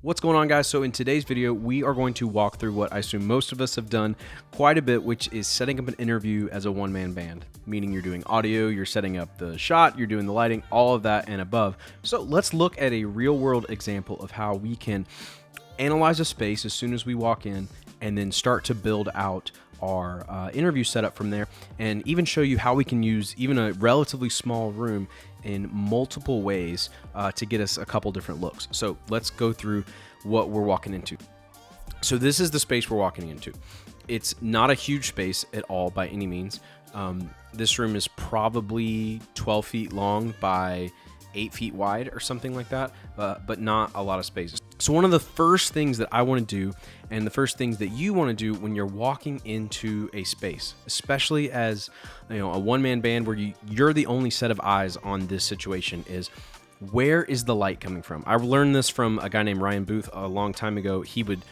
What's going on, guys? So in today's video, we are going to walk through what I assume most of us have done quite a bit, which is setting up an interview as a one-man band, meaning you're doing audio, you're setting up the shot, you're doing the lighting, all of that and above. So let's look at a real-world example of how we can analyze a space as soon as we walk in and then start to build out our interview setup from there, and even show you how we can use even a relatively small room in multiple ways to get us a couple different looks. So let's go through what we're walking into. So this is the space we're walking into. It's not a huge space at all by any means. This room is probably 12 feet long by 8 feet wide or something like that, but not a lot of spaces. So one of the first things that I want to do, and the first things that you want to do when you're walking into a space, especially as a one-man band where you're the only set of eyes on this situation, is where is the light coming from? I learned this from a guy named Ryan Booth a long time ago. He would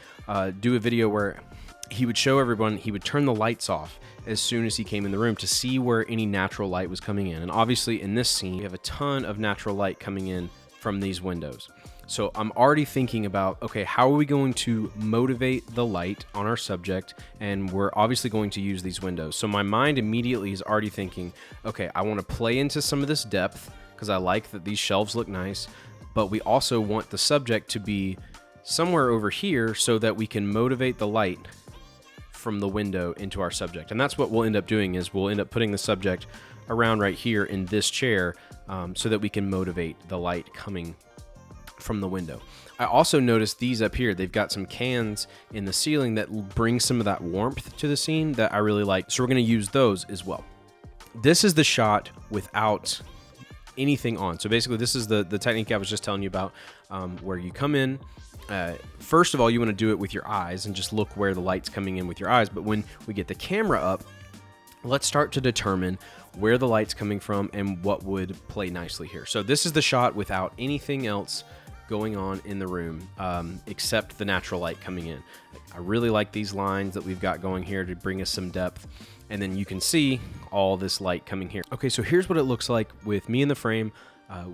do a video where he would show everyone, he would turn the lights off as soon as he came in the room to see where any natural light was coming in. And obviously in this scene, we have a ton of natural light coming in from these windows. So I'm already thinking about, okay, how are we going to motivate the light on our subject? And we're obviously going to use these windows. So my mind immediately is already thinking, okay, I want to play into some of this depth because I like that these shelves look nice, but we also want the subject to be somewhere over here so that we can motivate the light from the window into our subject. And that's what we'll end up doing, is we'll end up putting the subject around right here in this chair so that we can motivate the light coming from the window. I also noticed these up here. They've got some cans in the ceiling that bring some of that warmth to the scene that I really like. So we're going to use those as well. This is the shot without anything on. So basically this is the technique I was just telling you about, where you come in. First of all, you want to do it with your eyes and just look where the light's coming in with your eyes. But when we get the camera up, let's start to determine where the light's coming from and what would play nicely here. So this is the shot without anything else going on in the room except the natural light coming in. I really like these lines that we've got going here to bring us some depth. And then you can see all this light coming here. Okay, so here's what it looks like with me in the frame,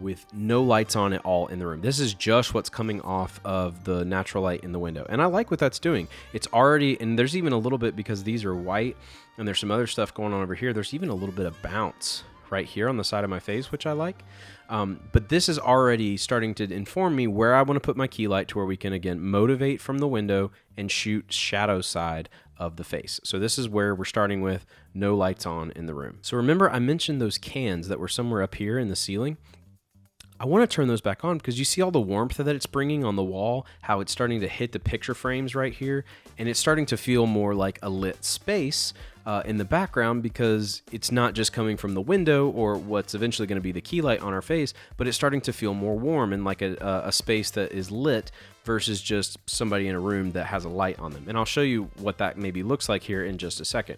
with no lights on at all in the room. This is just what's coming off of the natural light in the window. And I like what that's doing. It's already, and there's even a little bit, because these are white and there's some other stuff going on over here, there's even a little bit of bounce right here on the side of my face, which I like. But this is already starting to inform me where I want to put my key light to where we can, again, motivate from the window and shoot shadow side of the face. So this is where we're starting with no lights on in the room. So remember, I mentioned those cans that were somewhere up here in the ceiling. I want to turn those back on because you see all the warmth that it's bringing on the wall, how it's starting to hit the picture frames right here, and it's starting to feel more like a lit space in the background, because it's not just coming from the window or what's eventually going to be the key light on our face, but it's starting to feel more warm and like a space that is lit versus just somebody in a room that has a light on them. And I'll show you what that maybe looks like here in just a second.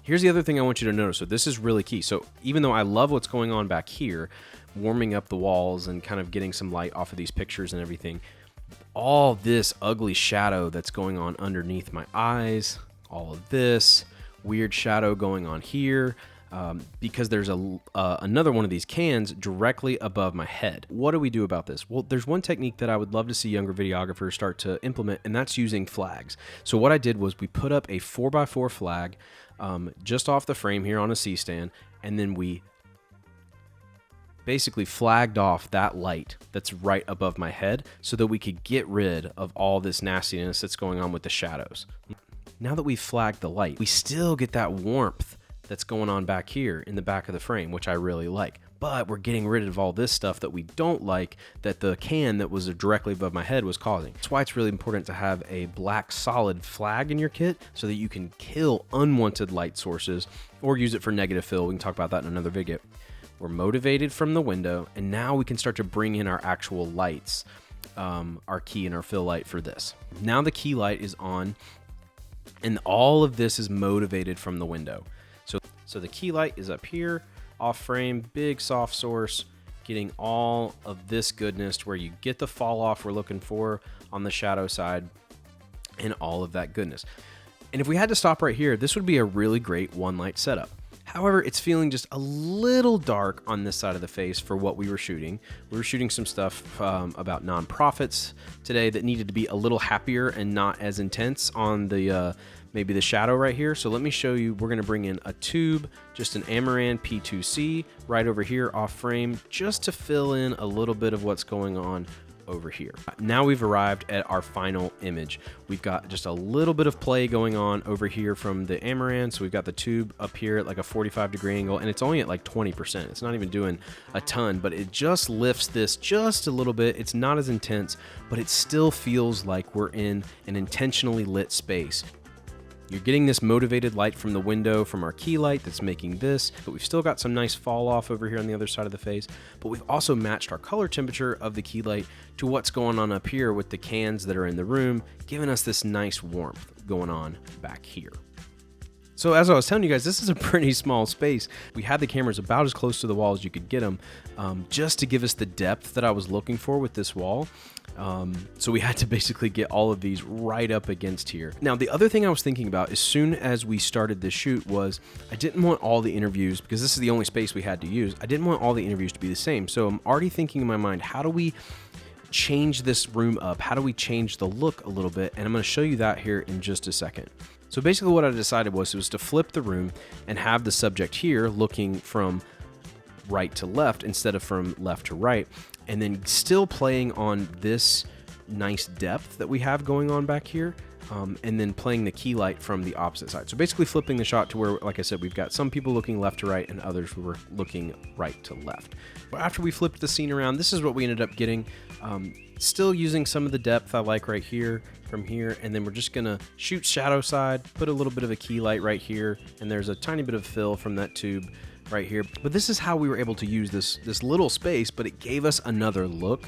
Here's the other thing I want you to notice. So this is really key. So even though I love what's going on back here, warming up the walls and kind of getting some light off of these pictures and everything, all this ugly shadow that's going on underneath my eyes, all of this weird shadow going on here, because there's another one of these cans directly above my head. What do we do about this? Well, there's one technique that I would love to see younger videographers start to implement, and that's using flags. So what I did was we put up a 4x4 flag just off the frame here on a C-stand, and then we basically flagged off that light that's right above my head so that we could get rid of all this nastiness that's going on with the shadows. Now that we've flagged the light, we still get that warmth that's going on back here in the back of the frame, which I really like. But we're getting rid of all this stuff that we don't like, that the can that was directly above my head was causing. That's why it's really important to have a black solid flag in your kit so that you can kill unwanted light sources or use it for negative fill. We can talk about that in another video. We're motivated from the window, and now we can start to bring in our actual lights, our key and our fill light for this. Now the key light is on, and all of this is motivated from the window. So the key light is up here, off frame, big soft source, getting all of this goodness to where you get the fall off we're looking for on the shadow side and all of that goodness. And if we had to stop right here, this would be a really great one light setup. However, it's feeling just a little dark on this side of the face for what we were shooting. We were shooting some stuff about nonprofits today that needed to be a little happier and not as intense on the maybe the shadow right here. So let me show you. We're going to bring in a tube, just an Amaran P2C right over here off frame, just to fill in a little bit of what's going on over here. Now we've arrived at our final image. We've got just a little bit of play going on over here from the Amaran. So we've got the tube up here at like a 45-degree angle, and it's only at like 20%. It's not even doing a ton, but it just lifts this just a little bit. It's not as intense, but it still feels like we're in an intentionally lit space. You're getting this motivated light from the window from our key light that's making this, but we've still got some nice fall off over here on the other side of the face. But we've also matched our color temperature of the key light to what's going on up here with the cans that are in the room, giving us this nice warmth going on back here. So as I was telling you guys, this is a pretty small space. We had the cameras about as close to the wall as you could get them, just to give us the depth that I was looking for with this wall. So we had to basically get all of these right up against here. Now, the other thing I was thinking about as soon as we started this shoot was I didn't want all the interviews, because this is the only space we had to use, I didn't want all the interviews to be the same. So I'm already thinking in my mind, how do we change this room up? How do we change the look a little bit? And I'm going to show you that here in just a second. So basically what I decided was to flip the room and have the subject here looking from right to left instead of from left to right, and then still playing on this nice depth that we have going on back here, and then playing the key light from the opposite side. So basically flipping the shot to where, like I said, we've got some people looking left to right and others who were looking right to left. But after we flipped the scene around, this is what we ended up getting. Still using some of the depth I like right here from here, and then we're just gonna shoot shadow side, put a little bit of a key light right here, and there's a tiny bit of fill from that tube right here. But this is how we were able to use this little space, but it gave us another look,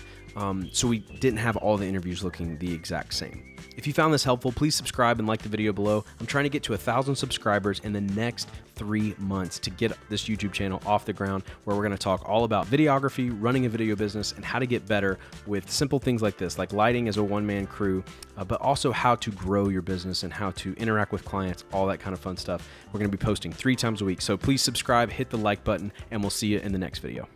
so we didn't have all the interviews looking the exact same. If you found this helpful, please subscribe and like the video below. I'm trying to get to 1,000 subscribers in the next 3 months to get this YouTube channel off the ground, where we're going to talk all about videography, running a video business, and how to get better with simple things like this, like lighting as a one-man crew, but also how to grow your business and how to interact with clients, all that kind of fun stuff. We're going to be posting 3 times a week, so please subscribe, hit the like button, and we'll see you in the next video.